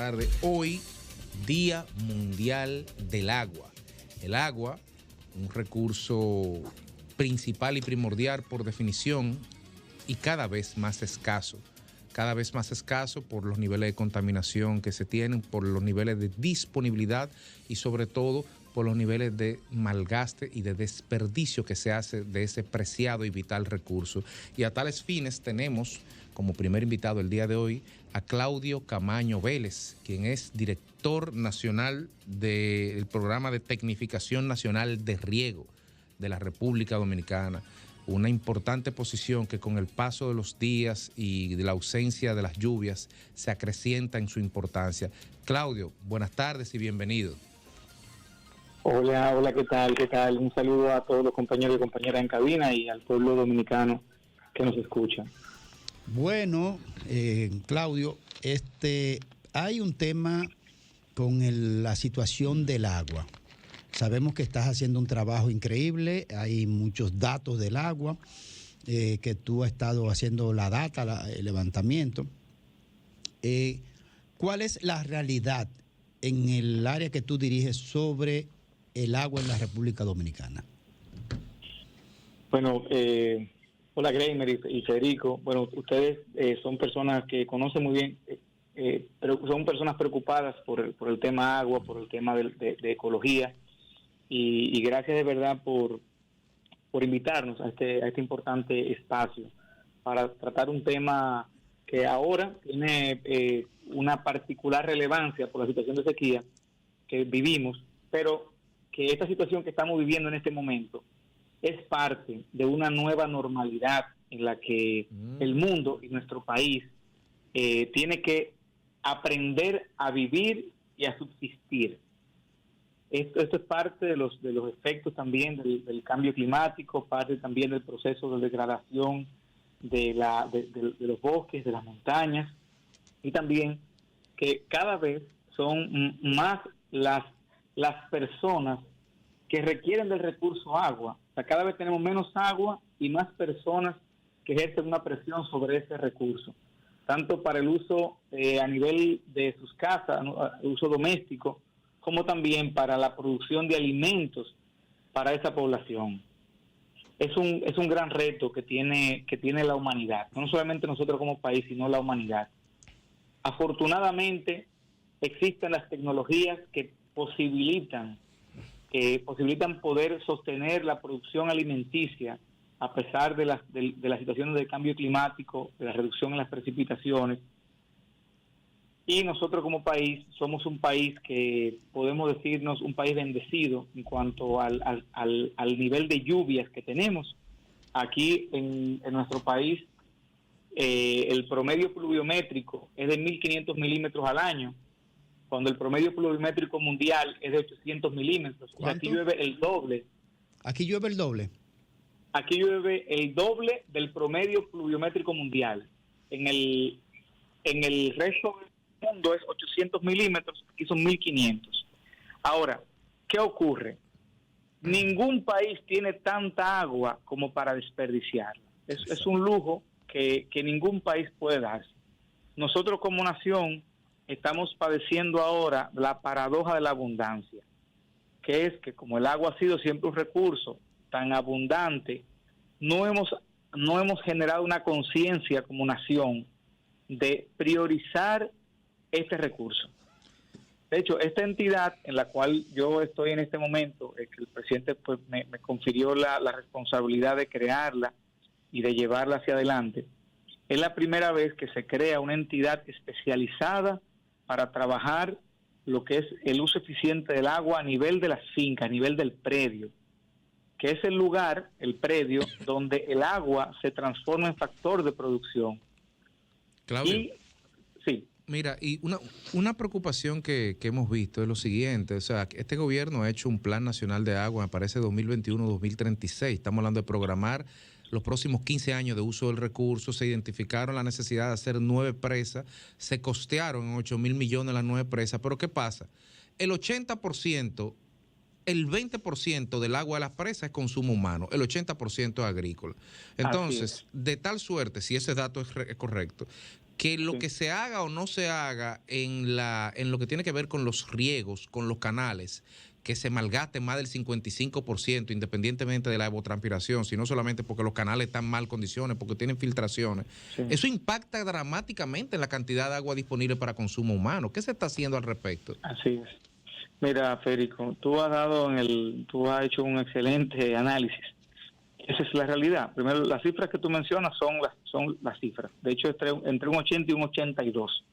tarde. Hoy, Día Mundial del Agua. El agua, un recurso principal y primordial por definición y cada vez más escaso por los niveles de contaminación que se tienen, por los niveles de disponibilidad y sobre todo por los niveles de malgaste y de desperdicio que se hace de ese preciado y vital recurso. Y a tales fines tenemos como primer invitado el día de hoy a Claudio Camaño Vélez, quien es director nacional del Programa de Tecnificación Nacional de Riego de la República Dominicana. Una importante posición que con el paso de los días y de la ausencia de las lluvias se acrecienta en su importancia. Claudio, buenas tardes y bienvenido. Hola, ¿qué tal? ¿Qué tal? Un saludo a todos los compañeros y compañeras en cabina y al pueblo dominicano que nos escucha. Bueno, Claudio, hay un tema con la situación del agua. Sabemos que estás haciendo un trabajo increíble, hay muchos datos del agua, que tú has estado haciendo la data, el levantamiento. ¿Cuál es la realidad en el área que tú diriges sobre el agua en la República Dominicana? Bueno, hola Greimer y Federico. Bueno, ustedes son personas que conocen muy bien, pero son personas preocupadas por el tema agua, por el tema de ecología. Y gracias de verdad por invitarnos a este importante espacio para tratar un tema que ahora tiene una particular relevancia por la situación de sequía que vivimos, pero que esta situación que estamos viviendo en este momento es parte de una nueva normalidad en la que el mundo y nuestro país tiene que aprender a vivir y a subsistir. Esto es parte de los efectos también del cambio climático, parte también del proceso de degradación de los bosques, de las montañas, y también que cada vez son más las personas que requieren del recurso agua. O sea, cada vez tenemos menos agua y más personas que ejercen una presión sobre ese recurso, tanto para el uso a nivel de sus casas, uso doméstico, como también para la producción de alimentos para esa población. Es un gran reto que tiene la humanidad, no solamente nosotros como país, sino la humanidad. Afortunadamente, existen las tecnologías que posibilitan poder sostener la producción alimenticia a pesar de las situaciones del cambio climático, de la reducción en las precipitaciones. Y nosotros como país somos un país que podemos decirnos un país bendecido en cuanto al nivel de lluvias que tenemos. Aquí en nuestro país el promedio pluviométrico es de 1.500 milímetros al año, cuando el promedio pluviométrico mundial es de 800 milímetros. O sea, aquí llueve el doble. ¿Aquí llueve el doble? Aquí llueve el doble del promedio pluviométrico mundial. En el resto del mundo es 800 milímetros, aquí son 1.500. Ahora, ¿qué ocurre? Ningún país tiene tanta agua como para desperdiciarla. Es un lujo que ningún país puede darse. Nosotros como nación estamos padeciendo ahora la paradoja de la abundancia, que es que como el agua ha sido siempre un recurso tan abundante, no hemos generado una conciencia como nación de priorizar este recurso. De hecho, esta entidad en la cual yo estoy en este momento, que el presidente pues, me confirió la responsabilidad de crearla y de llevarla hacia adelante, es la primera vez que se crea una entidad especializada para trabajar lo que es el uso eficiente del agua a nivel de las fincas, a nivel del predio, que es el lugar, el predio, donde el agua se transforma en factor de producción. Claudio. Y, sí. Mira, y una preocupación que hemos visto es lo siguiente, o sea, este gobierno ha hecho un plan nacional de agua, me parece 2021-2036, estamos hablando de programar los próximos 15 años de uso del recurso, se identificaron la necesidad de hacer 9 presas, se costearon en 8.000 millones las 9 presas, pero ¿qué pasa? El 80%, el 20% del agua de las presas es consumo humano, el 80% es agrícola. Entonces, de tal suerte, si ese dato es correcto, que lo que se haga o no se haga en lo que tiene que ver con los riegos, con los canales, que se malgaste más del 55%, independientemente de la evapotranspiración, sino solamente porque los canales están en mal condiciones, porque tienen filtraciones. Sí. Eso impacta dramáticamente en la cantidad de agua disponible para consumo humano. ¿Qué se está haciendo al respecto? Así es. Mira, Federico, tú has hecho un excelente análisis. Esa es la realidad. Primero, las cifras que tú mencionas son las cifras. De hecho, entre un 80 y un 82.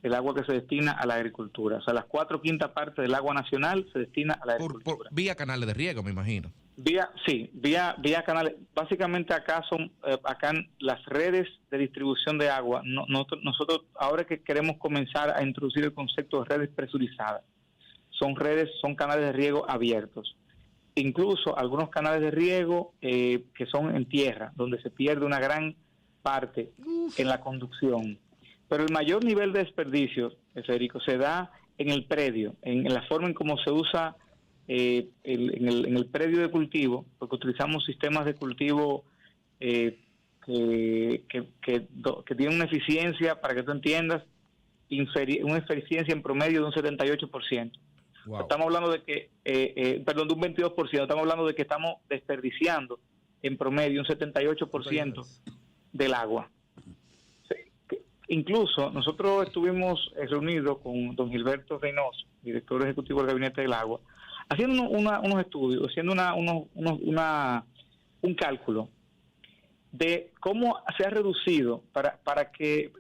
El agua que se destina a la agricultura. O sea, las 4/5 partes del agua nacional se destina a la agricultura. Vía canales de riego, me imagino. Vía canales. Básicamente acá las redes de distribución de agua. Nosotros ahora que queremos comenzar a introducir el concepto de redes presurizadas, son canales de riego abiertos. Incluso algunos canales de riego que son en tierra, donde se pierde una gran parte en la conducción. Pero el mayor nivel de desperdicio, Federico, se da en el predio, en la forma en cómo se usa en el predio de cultivo, porque utilizamos sistemas de cultivo que tienen una eficiencia, para que tú entiendas, una eficiencia en promedio de un 78%. Wow. Estamos hablando de que, de un 22%, estamos hablando de que estamos desperdiciando en promedio un 78% del agua. Incluso nosotros estuvimos reunidos con don Gilberto Reynoso, director ejecutivo del Gabinete del Agua, haciendo unos estudios, haciendo un cálculo de cómo se ha reducido, para que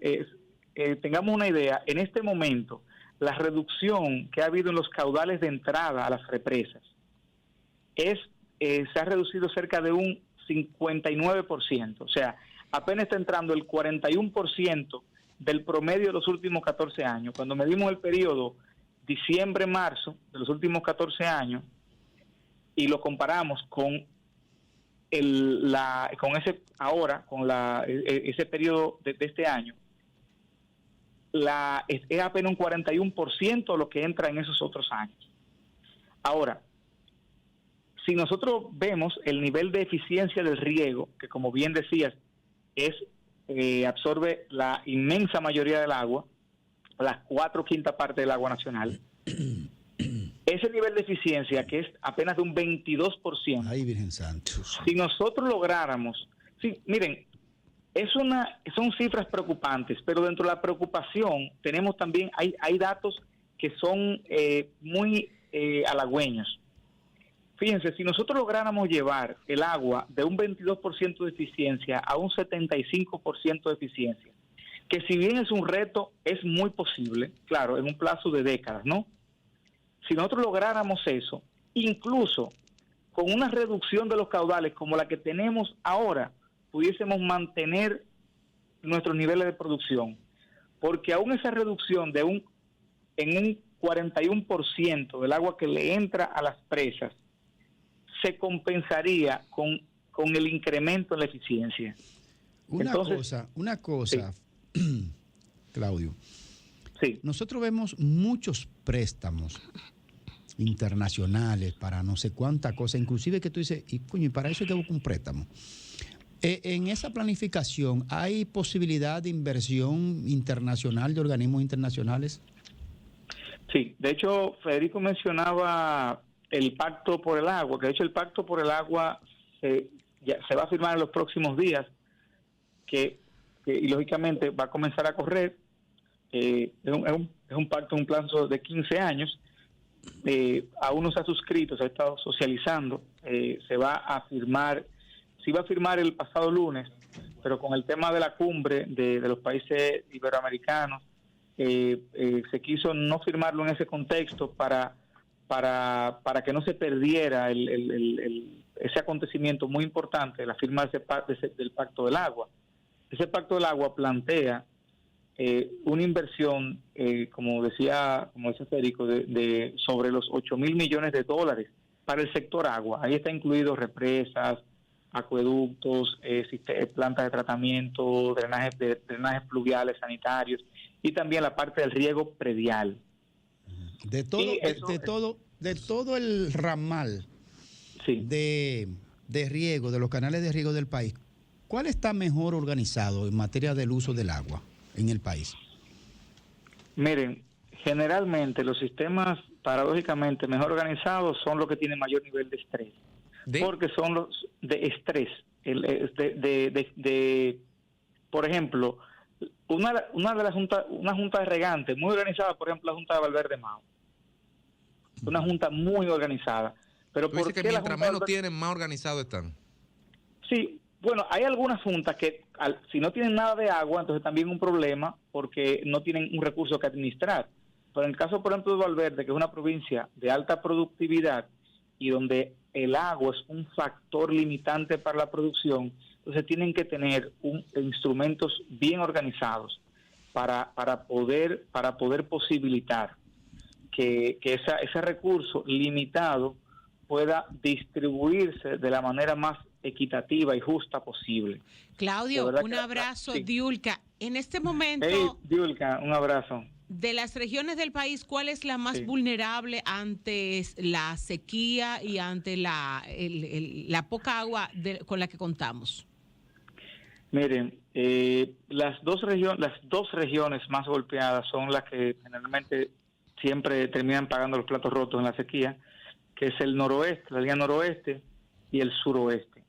tengamos una idea, en este momento, la reducción que ha habido en los caudales de entrada a las represas se ha reducido cerca de un 59%, o sea, apenas está entrando el 41% del promedio de los últimos 14 años. Cuando medimos el periodo diciembre-marzo de los últimos 14 años y lo comparamos con ese periodo de este año, es apenas un 41% lo que entra en esos otros años. Ahora, si nosotros vemos el nivel de eficiencia del riego, que como bien decías, absorbe la inmensa mayoría del agua, las 4/5 partes del agua nacional. Ese nivel de eficiencia, que es apenas de un 22%. Ay, Virgen Santo. Si nosotros lográramos, miren, son cifras preocupantes, pero dentro de la preocupación tenemos también, hay datos que son muy halagüeños. Fíjense, si nosotros lográramos llevar el agua de un 22% de eficiencia a un 75% de eficiencia, que si bien es un reto, es muy posible, claro, en un plazo de décadas, ¿no? Si nosotros lográramos eso, incluso con una reducción de los caudales como la que tenemos ahora, pudiésemos mantener nuestros niveles de producción, porque aún esa reducción en un 41% del agua que le entra a las presas se compensaría con el incremento en la eficiencia. Una cosa, sí. Claudio. Sí. Nosotros vemos muchos préstamos internacionales para no sé cuánta cosa, inclusive que tú dices, y para eso hay que buscar un préstamo. En esa planificación, ¿hay posibilidad de inversión internacional de organismos internacionales? Sí, de hecho, Federico mencionaba el Pacto por el Agua, que de hecho el Pacto por el Agua ya se va a firmar en los próximos días, y lógicamente va a comenzar a correr. Es un pacto, un plazo de 15 años. Aún no se ha suscrito, se ha estado socializando. Se va a firmar el pasado lunes, pero con el tema de la cumbre de los países iberoamericanos, se quiso no firmarlo en ese contexto para que no se perdiera ese acontecimiento muy importante, la firma del Pacto del Agua. Ese Pacto del Agua plantea una inversión, como decía Federico, de sobre los 8,000 millones de dólares para el sector agua. Ahí está incluido represas, acueductos, plantas de tratamiento, drenajes pluviales, sanitarios, y también la parte del riego predial. De todo el ramal, sí, de riego, de los canales de riego del país, ¿cuál está mejor organizado en materia del uso del agua? en el país? Miren, generalmente los sistemas paradójicamente mejor organizados son los que tienen mayor nivel de estrés. Porque son los de estrés. Por ejemplo, una de las juntas, una junta de regantes muy organizada, por ejemplo, la Junta de Valverde Mao. Una junta muy organizada. Pero ¿Tú dices que mientras menos tienen, más organizados están? Sí, bueno, hay algunas juntas que si no tienen nada de agua, entonces también un problema porque no tienen un recurso que administrar. Pero en el caso, por ejemplo, de Valverde, que es una provincia de alta productividad y donde el agua es un factor limitante para la producción, entonces tienen que tener instrumentos bien organizados para poder posibilitar que ese recurso limitado pueda distribuirse de la manera más equitativa y justa posible. Claudio, un abrazo, sí. Diulca. En este momento... Hey, Diulca, un abrazo. De las regiones del país, ¿cuál es la más vulnerable ante la sequía y ante la poca agua con la que contamos? Miren, las dos regiones más golpeadas son las que generalmente siempre terminan pagando los platos rotos en la sequía, que es el noroeste, la línea noroeste y el suroeste.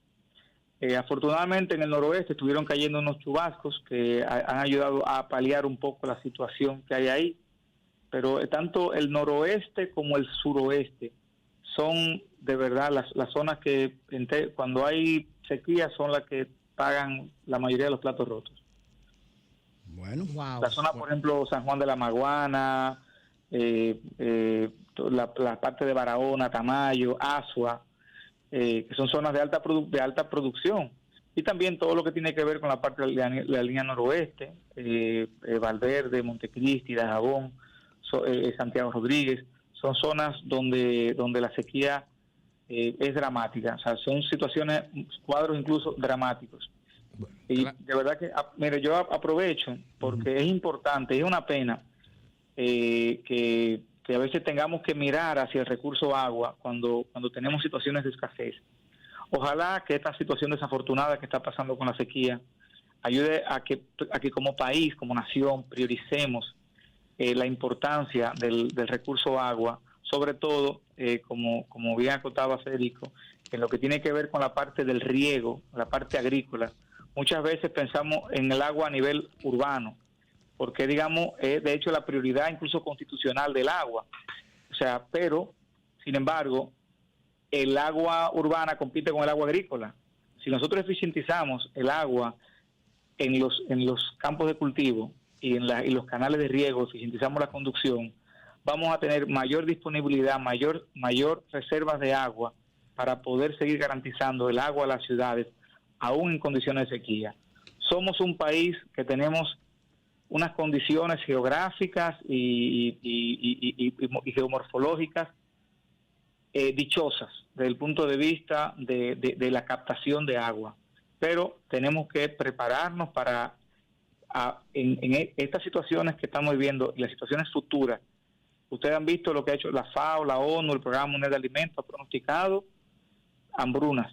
Afortunadamente en el noroeste estuvieron cayendo unos chubascos que han ayudado a paliar un poco la situación que hay ahí, pero tanto el noroeste como el suroeste son de verdad las zonas que cuando hay sequía son las que pagan la mayoría de los platos rotos. Bueno, wow. La zona, por ejemplo, San Juan de la Maguana, la parte de Barahona, Tamayo, Asua, que son zonas de alta producción, y también todo lo que tiene que ver con la parte de la línea noroeste, Valverde, Montecristi, Dajabón, Santiago Rodríguez, son zonas donde la sequía es dramática, o sea, son situaciones, cuadros incluso dramáticos. Bueno, y de verdad que, mire, yo aprovecho porque es importante, es una pena que a veces tengamos que mirar hacia el recurso agua cuando tenemos situaciones de escasez. Ojalá que esta situación desafortunada que está pasando con la sequía ayude a que como país, como nación, prioricemos la importancia del recurso agua, sobre todo, como bien acotaba Federico, en lo que tiene que ver con la parte del riego, la parte agrícola. Muchas veces pensamos en el agua a nivel urbano, porque digamos, de hecho la prioridad incluso constitucional del agua. O sea, pero, sin embargo, el agua urbana compite con el agua agrícola. Si nosotros eficientizamos el agua en los campos de cultivo y en los canales de riego, eficientizamos la conducción, vamos a tener mayor disponibilidad, mayor reservas de agua para poder seguir garantizando el agua a las ciudades, aún en condiciones de sequía. Somos un país que tenemos unas condiciones geográficas y geomorfológicas dichosas desde el punto de vista de la captación de agua, pero tenemos que prepararnos para en estas situaciones que estamos viviendo y las situaciones futuras. Ustedes han visto lo que ha hecho la FAO, la ONU, el Programa Mundial de Alimentos, ha pronosticado hambrunas.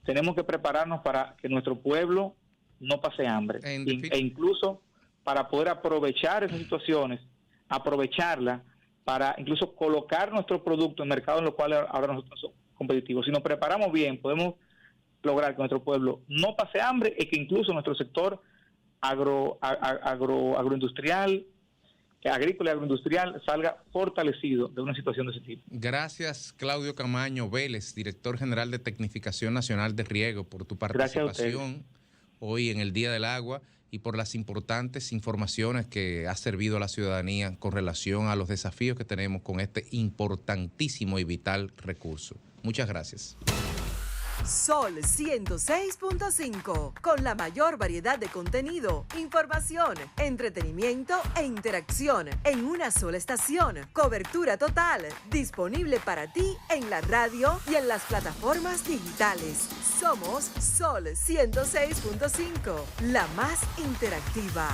Tenemos que prepararnos para que nuestro pueblo no pase hambre e incluso para poder aprovechar esas situaciones, aprovecharlas para incluso colocar nuestro producto en mercados en los cuales ahora nosotros somos competitivos. Si nos preparamos bien, podemos lograr que nuestro pueblo no pase hambre y que incluso nuestro sector agroindustrial, agrícola y agroindustrial salga fortalecido de una situación de ese tipo. Gracias, Claudio Camaño Vélez, director general de Tecnificación Nacional de Riego, por tu participación hoy en el Día del Agua y por las importantes informaciones que ha servido a la ciudadanía con relación a los desafíos que tenemos con este importantísimo y vital recurso. Muchas gracias. Sol 106.5, con la mayor variedad de contenido, información, entretenimiento e interacción en una sola estación. Cobertura total, disponible para ti en la radio y en las plataformas digitales. Somos Sol 106.5, la más interactiva.